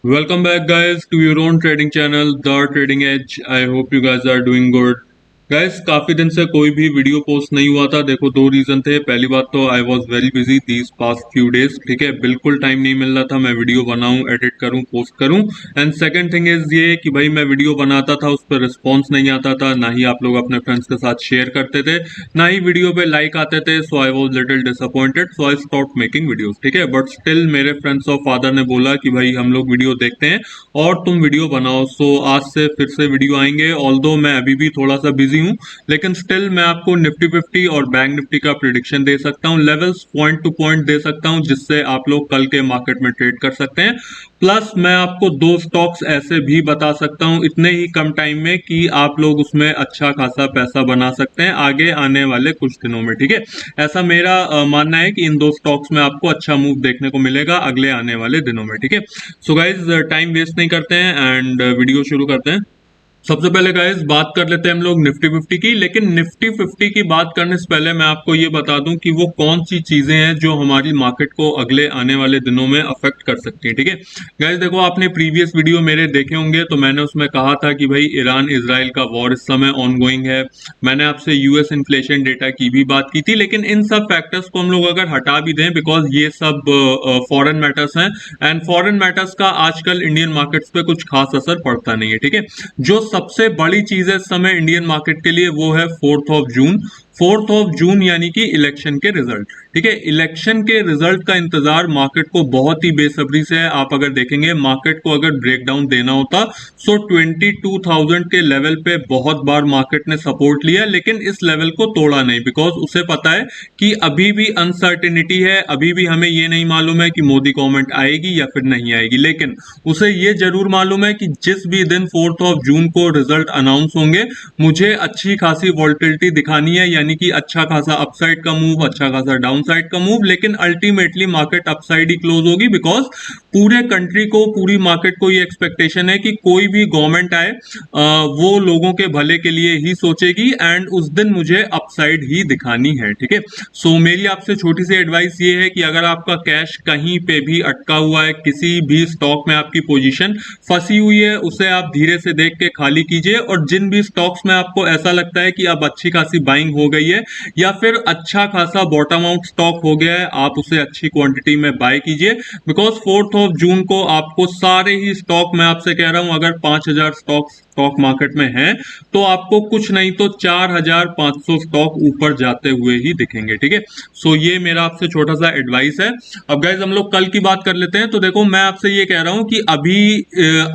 Welcome back, guys, to your own trading channel, The Trading Edge. I hope you guys are doing good. Guys काफी दिन से कोई भी video post नहीं हुआ था। देखो, दो रीजन थे। पहली बात तो I was very busy these past few days, ठीक है, बिल्कुल टाइम नहीं मिल रहा था मैं वीडियो बनाऊं, एडिट करूं, पोस्ट करूं। एंड सेकंड थिंग इज ये कि भाई मैं वीडियो बनाता था, उस पर रिस्पॉन्स नहीं आता था, ना ही आप लोग अपने फ्रेंड्स के साथ शेयर करते थे, ना ही वीडियो पे लाइक आते थे। So I was little disappointed, so I stop making videos, ठीक है। बट स्टिल मेरे फ्रेंड्स और फादर ने बोला कि भाई हम लोग वीडियो देखते हैं और तुम वीडियो बनाओ। सो आज से फिर से वीडियो आएंगे। ऑल्दो मैं अभी भी थोड़ा सा बिजी हूँ, लेकिन स्टिल मैं आपको निफ्टी 50 और बैंक निफ्टी का प्रिडिक्शन दे सकता हूँ, लेवल्स पॉइंट टू पॉइंट दे सकता हूँ, जिससे आप लोग कल के मार्केट में ट्रेड कर सकते हैं। प्लस मैं आपको दो स्टॉक्स ऐसे भी बता सकता हूँ इतने ही कम टाइम में कि आप लोग उसमें अच्छा खासा पैसा बना सकते हैं आगे आने वाले कुछ दिनों में, ठीक है। ऐसा मेरा मानना है कि इन दो स्टॉक्स में आपको अच्छा मूव देखने को मिलेगा अगले आने वाले दिनों में, ठीक है। सो गाइज टाइम वेस्ट नहीं करते हैं एंड वीडियो शुरू करते हैं। सबसे पहले गाइस बात कर लेते हैं हम लोग निफ्टी 50 की। लेकिन निफ्टी 50 की बात करने से पहले मैं आपको ये बता दूं कि वो कौन सी चीजें हैं जो हमारी मार्केट को अगले आने वाले दिनों में अफेक्ट कर सकती हैं, ठीक है। गाइस देखो, आपने प्रीवियस वीडियो मेरे देखे होंगे, तो मैंने उसमें कहा था कि भाई ईरान इजराइल का वॉर इस समय ऑनगोइंग है। मैंने आपसे यूएस इन्फ्लेशन डेटा की भी बात की थी। लेकिन इन सब फैक्टर्स को हम लोग अगर हटा भी दें, बिकॉज ये सब फॉरेन मैटर्स हैं, एंड फॉरेन मैटर्स का आजकल इंडियन मार्केट्स पे कुछ खास असर पड़ता नहीं है, ठीक है। जो सबसे बड़ी चीज है इस समय इंडियन मार्केट के लिए वो है 4 जून। 4 जून यानी कि इलेक्शन के रिजल्ट, ठीक है। इलेक्शन के रिजल्ट का इंतजार मार्केट को बहुत ही बेसब्री से है। आप अगर देखेंगे मार्केट को अगर ब्रेकडाउन देना होता, सो 22,000 के लेवल पे बहुत बार मार्केट ने सपोर्ट लिया, लेकिन इस लेवल को तोड़ा नहीं, बिकॉज उसे पता है कि अभी भी अनसर्टेनिटी है, अभी भी हमें ये नहीं मालूम है कि मोदी गवर्नमेंट आएगी या फिर नहीं आएगी। लेकिन उसे ये जरूर मालूम है कि जिस भी दिन 4 जून को रिजल्ट अनाउंस होंगे, मुझे अच्छी खासी वॉल्टिलिटी दिखानी है, यानी कि अच्छा खासा अपसाइड का मूव, अच्छा खासा डाउन साइड का मूव। लेकिन अल्टीमेटली मार्केट अपसाइड ही क्लोज होगी, बिकॉज पूरे कंट्री को, पूरी मार्केट को ये एक्सपेक्टेशन है कि कोई भी गवर्नमेंट आए वो लोगों के भले के लिए ही सोचेगी, एंड उस दिन मुझे अपसाइड ही दिखानी है, ठीक है। सो मेरी आपसे छोटी सी एडवाइस ये है कि अगर आपका कैश कहीं पे भी अटका हुआ है, किसी भी स्टॉक में आपकी पोजीशन फंसी हुई है, उसे आप धीरे से देख के खाली कीजिए। और जिन भी स्टॉक्स में आपको ऐसा लगता है कि अब अच्छी खासी बाइंग हो गई है या फिर अच्छा खासा बॉटम आउट स्टॉक हो गया है, आप उसे अच्छी क्वांटिटी में बाय कीजिए। बिकॉज 4 जून को आपको सारे ही स्टॉक, मैं आपसे कह रहा हूं, अगर 5,000 स्टॉक मार्केट में है, तो आपको कुछ नहीं तो 4,500 स्टॉक ऊपर जाते हुए ही दिखेंगे, ठीक है। सो ये मेरा आपसे छोटा सा एडवाइस है। अब गाइज हम लोग कल की बात कर लेते हैं। तो देखो, मैं आपसे ये कह रहा हूं कि अभी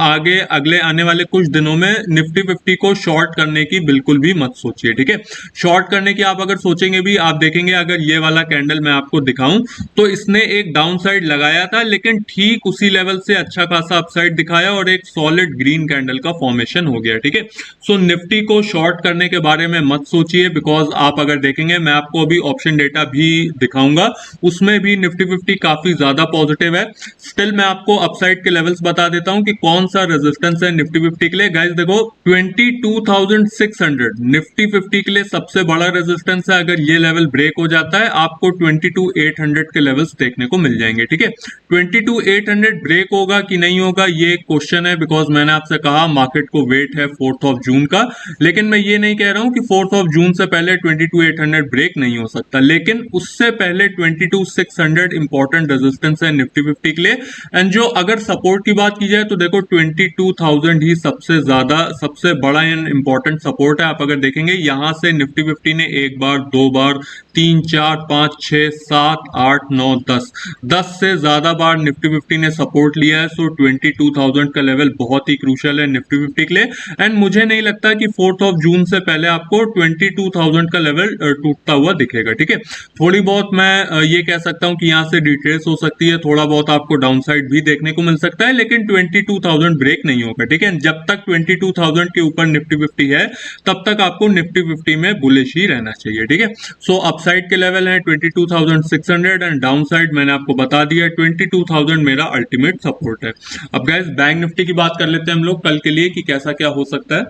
आगे अगले आने वाले कुछ दिनों में निफ्टी 50 को शॉर्ट करने की बिल्कुल भी मत सोचिए, ठीक है। शॉर्ट करने की आप अगर सोचेंगे भी, आप देखेंगे अगर ये वाला कैंडल मैं आपको दिखाऊं, तो इसने एक डाउन साइड लगाया था, लेकिन ठीक उसी लेवल से अच्छा खासा अपसाइड दिखाया और एक सॉलिड ग्रीन कैंडल का फॉर्मेशन हो गया, ठीक है। सो निफ्टी को शॉर्ट करने के बारे में मत सोचिए, बिकॉज आप अगर देखेंगे, मैं आपको अभी ऑप्शन डेटा भी दिखाऊंगा, उसमें भी निफ्टी 50 काफी ज्यादा पॉजिटिव है। स्टिल मैं आपको अपसाइड के लेवल्स बता देता हूं कि कौन सा रेजिस्टेंस है निफ्टी 50 के लिए। गाइस देखो, 22,600 निफ्टी 50 के लिए सबसे बड़ा रेजिस्टेंस है। अगर ये लेवल ब्रेक हो जाता है, आपको 22,800 के लेवल्स देखने को मिल जाएंगे, ठीक है। 22,800 ब्रेक होगा कि नहीं होगा, ये क्वेश्चन है, बिकॉज मैंने आपसे कहा मार्केट को वेट है 4 जून का। लेकिन मैं ये नहीं कह रहा हूं कि 4 जून से पहले 22,800 ब्रेक नहीं हो सकता, लेकिन उससे पहले 22,600 इंपॉर्टेंट रेजिस्टेंस है निफ्टी 50 के लिए। एंड जो अगर सपोर्ट की बात की जाए, तो देखो 22,000 ही सबसे ज्यादा, सबसे बड़ा एंड इंपॉर्टेंट सपोर्ट है। आप अगर देखेंगे, यहां से निफ्टी 50 ने एक बार, दो बार, 3, 4, 5, 6, 7, 8, 9, 10 से ज्यादा बार निफ्टी 50 ने सपोर्ट लिया है। सो 22,000 का लेवल बहुत ही क्रूशियल है निफ्टी 50 के लिए। एंड मुझे नहीं लगता कि 4 जून से पहले आपको 22,000 का लेवल टूटता हुआ दिखेगा, ठीक है। थोड़ी बहुत मैं ये कह सकता हूं कि यहां से रिट्रेस हो सकती है, थोड़ा बहुत आपको डाउनसाइड भी देखने को मिल सकता है, लेकिन 22,000 ब्रेक नहीं होगा, ठीक है। जब तक 22,000 के ऊपर निफ्टी 50 है, तब तक आपको निफ्टी 50 में बुलिश ही रहना चाहिए, ठीक है। सो अपसाइड के लेवल है 22,600 एंड डाउन साइड मैंने आपको बता दिया 22,000 मेरा अल्टीमेट सपोर्ट है। अब गाइस बैंक निफ्टी की बात कर लेते हैं हम लोग कल के लिए कि कैसा क्या हो सकता है।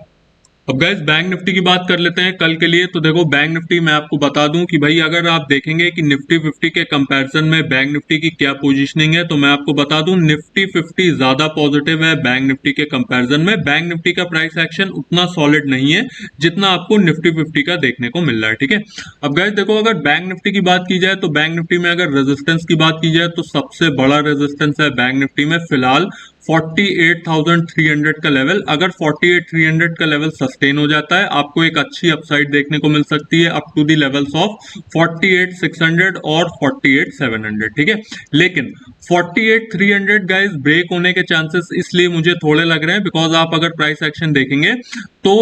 अब गाइस बैंक निफ्टी की बात कर लेते हैं कल के लिए। तो देखो बैंक निफ्टी मैं आपको बता दूं कि भाई अगर आप देखेंगे कि निफ्टी 50 के कंपैरिजन में बैंक निफ्टी की क्या पोजीशनिंग है, तो मैं आपको बता दूं निफ्टी 50 ज्यादा पॉजिटिव है बैंक निफ्टी के कंपैरिजन में। बैंक निफ्टी का प्राइस एक्शन उतना सॉलिड नहीं है जितना आपको निफ्टी 50 का देखने को मिल रहा है, ठीक है। अब गाइस देखो अगर बैंक निफ्टी की बात की जाए तो बैंक निफ्टी में अगर रेजिस्टेंस की बात की जाए तो सबसे बड़ा रेजिस्टेंस है बैंक निफ्टी में फिलहाल 48,300 का लेवल। अगर 48,300 का लेवल सस्टेन हो जाता है आपको एक अच्छी अपसाइड देखने को मिल सकती है up to the levels of 48,600 और 48,700, ठीक है। लेकिन 48,300 गाइस ब्रेक होने के चांसेस इसलिए मुझे थोड़े लग रहे हैं बिकॉज आप अगर प्राइस एक्शन देखेंगे तो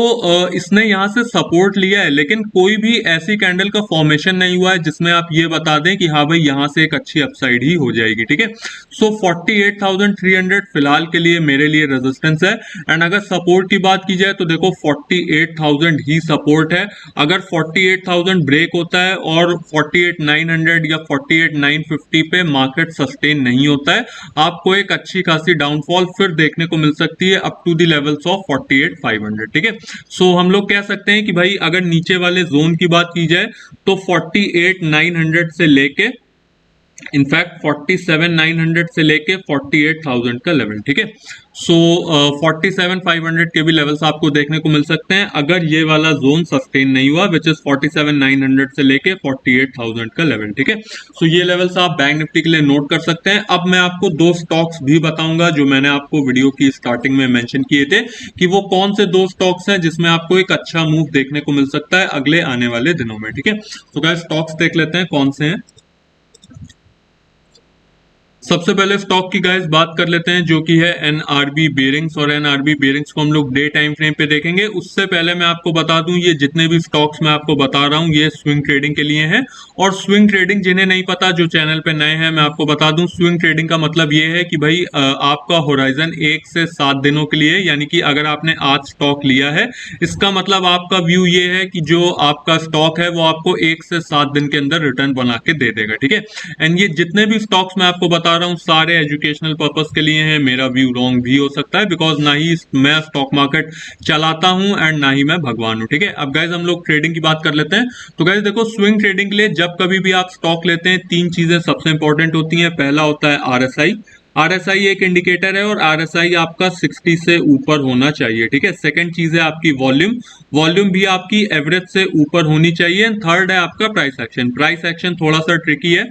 इसने यहां से सपोर्ट लिया है लेकिन कोई भी ऐसी कैंडल का फॉर्मेशन नहीं हुआ है जिसमें आप ये बता दें कि हाँ भाई यहां से एक अच्छी अपसाइड ही हो जाएगी, ठीक है। सो 48,300 फिलहाल के लिए मेरे लिए रेजिस्टेंस है। एंड अगर सपोर्ट की बात की जाए तो देखो 48,000 ही सपोर्ट है। अगर 48,000 ब्रेक होता है और 48,900 या 48,950 पे मार्केट सस्टेन नहीं होता है आपको एक अच्छी खासी डाउनफॉल फिर देखने को मिल सकती है up to the levels of 48,500, ठीक है। सो हम लोग कह सकते हैं कि भाई अगर नीचे वाले जोन की बात की जाए तो 48,900 से लेके इनफैक्ट 47,900 से लेके 48,000 का लेवल, ठीक है। सो 47,500 के भी लेवल्स आपको देखने को मिल सकते हैं अगर ये वाला जोन सस्टेन नहीं हुआ विच इज 47,900 से लेके 48,000 का लेवल, ठीक है। सो ये लेवल्स आप बैंक निफ्टी के लिए नोट कर सकते हैं। अब मैं आपको दो स्टॉक्स भी बताऊंगा जो मैंने आपको वीडियो की स्टार्टिंग में मेंशन किए थे कि वो कौन से दो स्टॉक्स हैं जिसमें आपको एक अच्छा मूव देखने को मिल सकता है अगले आने वाले दिनों में, ठीक है। तो गाइस स्टॉक्स देख लेते हैं कौन से हैं। सबसे पहले स्टॉक की गाइस बात कर लेते हैं जो कि है एनआरबी बेयरिंग्स। और एनआरबी बेयरिंग्स को हम लोग डे टाइम फ्रेम पे देखेंगे। उससे पहले मैं आपको बता दूं ये जितने भी स्टॉक्स मैं आपको बता रहा हूं ये स्विंग ट्रेडिंग के लिए हैं। और स्विंग ट्रेडिंग जिन्हें नहीं पता जो चैनल पे नए हैं मैं आपको बता दूं स्विंग ट्रेडिंग का मतलब ये है कि भाई आपका होराइजन 1 से 7 दिनों के लिए, यानी कि अगर आपने आज स्टॉक लिया है इसका मतलब आपका व्यू ये है कि जो आपका स्टॉक है वो आपको 1 से 7 दिन के अंदर रिटर्न बना के दे देगा, ठीक है। एंड ये जितने भी स्टॉक्स मैं आपको बता रहा हूं सारे एजुकेशनल पर्पस के लिए हैं। मेरा व्यू रॉन्ग भी हो सकता है बिकॉज ना ही मैं स्टॉक मार्केट चलाता हूं एंड ना ही मैं भगवान हूं, ठीक है। अब गाइज हम लोग ट्रेडिंग की बात कर लेते हैं। तो गाइज देखो स्विंग ट्रेडिंग के लिए जब कभी भी आप स्टॉक लेते हैं तीन चीजें सबसे इंपॉर्टेंट होती हैं। पहला होता है आरएसआई। आरएसआई एक इंडिकेटर है और आरएसआई आपका 60 से ऊपर होना चाहिए, ठीक है। सेकंड चीज है आपकी वॉल्यूम। वॉल्यूम भी आपकी एवरेज से ऊपर होनी चाहिए। थर्ड है आपका प्राइस एक्शन। प्राइस एक्शन थोड़ा सा ट्रिकी है,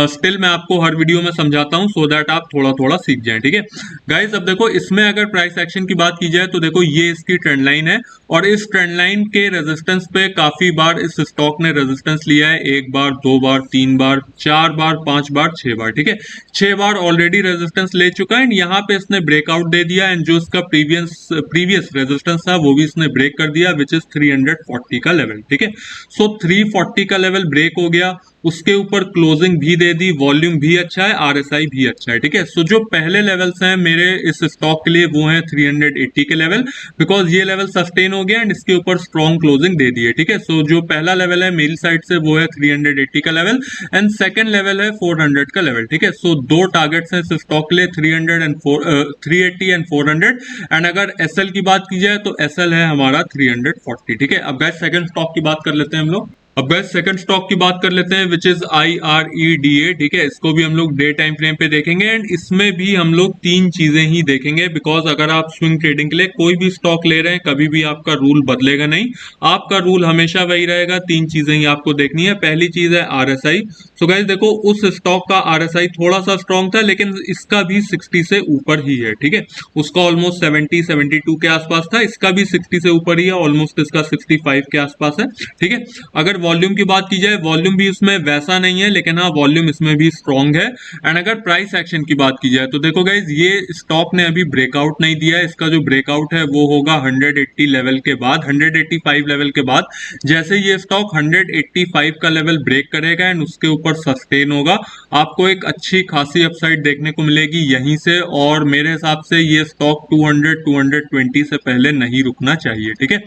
स्टिल मैं आपको हर वीडियो में समझाता हूं सो दैट आप थोड़ा थोड़ा सीख जाएं, ठीक है। गाइस अब देखो इसमें अगर प्राइस एक्शन की बात की जाए तो देखो ये इसकी ट्रेंड लाइन है और इस ट्रेंड लाइन के रेजिस्टेंस पे काफी बार इस स्टॉक ने रेजिस्टेंस लिया है। एक बार, दो बार, तीन बार, चार बार, पांच बार, छह बार, ठीक है। छह बार ऑलरेडी रेजिस्टेंस ले चुका है एंड यहाँ पे इसने ब्रेकआउट दे दिया एंड जो इसका प्रीवियस रेजिस्टेंस था वो भी इसने ब्रेक कर दिया विच इज 340 का लेवल, ठीक है। सो 340 का लेवल ब्रेक हो गया, उसके ऊपर क्लोजिंग भी दे दी, वॉल्यूम भी अच्छा है, आरएसआई भी अच्छा है, ठीक है। सो जो पहले लेवल्स हैं मेरे इस स्टॉक के लिए वो हैं 380 के लेवल बिकॉज ये लेवल सस्टेन हो गया एंड इसके ऊपर स्ट्रॉन्ग क्लोजिंग दे दी है, ठीक है। सो जो पहला लेवल है मेरी साइड से वो है 380 का लेवल एंड सेकंड लेवल है 400 का लेवल, ठीक है। सो दो टारगेट्स हैं इस स्टॉक के लिए 380 एंड 400। एंड अगर एसएल की बात की जाए तो एसएल है हमारा 340, ठीक है। अब गाइस सेकंड स्टॉक की बात कर लेते हैं हम लोग। अब गाइस सेकंड स्टॉक की बात कर लेते हैं विच इज IREDA, ठीक है। इसको भी हम लोग डे टाइम फ्रेम पे देखेंगे एंड इसमें भी हम लोग तीन चीजें ही देखेंगे बिकॉज अगर आप स्विंग ट्रेडिंग के लिए कोई भी स्टॉक ले रहे हैं कभी भी आपका रूल बदलेगा नहीं। आपका रूल हमेशा वही रहेगा, तीन चीजें ही आपको देखनी है। पहली चीज है आरएसआई। सो गाइस देखो उस स्टॉक का आरएसआई थोड़ा सा स्ट्रॉन्ग था लेकिन इसका भी 60 से ऊपर ही है, ठीक है। उसका ऑलमोस्ट 72 के आसपास था, इसका भी 60 से ऊपर ही है, ऑलमोस्ट इसका 65 के आसपास है, ठीक है। अगर वॉल्यूम की बात की जाए वॉल्यूम भी इसमें वैसा नहीं है लेकिन हाँ वॉल्यूम इसमें भी स्ट्रॉन्ग है। एंड अगर प्राइस एक्शन की बात की जाए तो देखो गाइज ये स्टॉक ने अभी ब्रेकआउट नहीं दिया है। इसका जो ब्रेकआउट है वो होगा 180 लेवल के बाद, 185 लेवल के बाद। जैसे ये स्टॉक 185 का लेवल ब्रेक करेगा एंड उसके ऊपर सस्टेन होगा आपको एक अच्छी खासी अपसाइड देखने को मिलेगी यहीं से। और मेरे हिसाब से ये स्टॉक 200 220 से पहले नहीं रुकना चाहिए, ठीक है।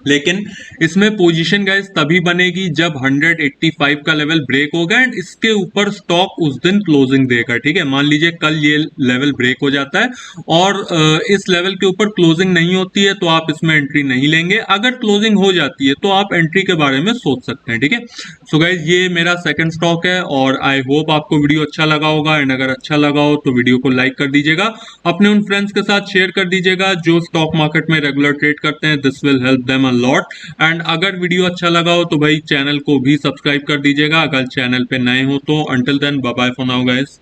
लेकिन इसमें पोजीशन गाइस तभी बनेगी जब 185 का लेवल ब्रेक होगा एंड इसके ऊपर स्टॉक उस दिन क्लोजिंग देगा। ठीक है, मान लीजिए कल ये लेवल ब्रेक हो जाता है और इस लेवल के ऊपर क्लोजिंग नहीं होती है तो आप इसमें एंट्री नहीं लेंगे। अगर क्लोजिंग हो जाती है तो आप एंट्री के बारे में सोच सकते हैं। ठीक है, सो गाइस ये मेरा सेकंड स्टॉक है और आई होप आपको वीडियो अच्छा लगा होगा एंड अगर अच्छा लगा हो तो वीडियो को लाइक कर दीजिएगा, अपने उन फ्रेंड्स के साथ शेयर कर दीजिएगा जो स्टॉक मार्केट में रेगुलर ट्रेड करते हैं। This will help them a lot. And अगर वीडियो अच्छा लगा हो तो भाई चैनल को भी सब्सक्राइब कर दीजिएगा अगर चैनल पे नए हो तो। Until then bye bye for now guys.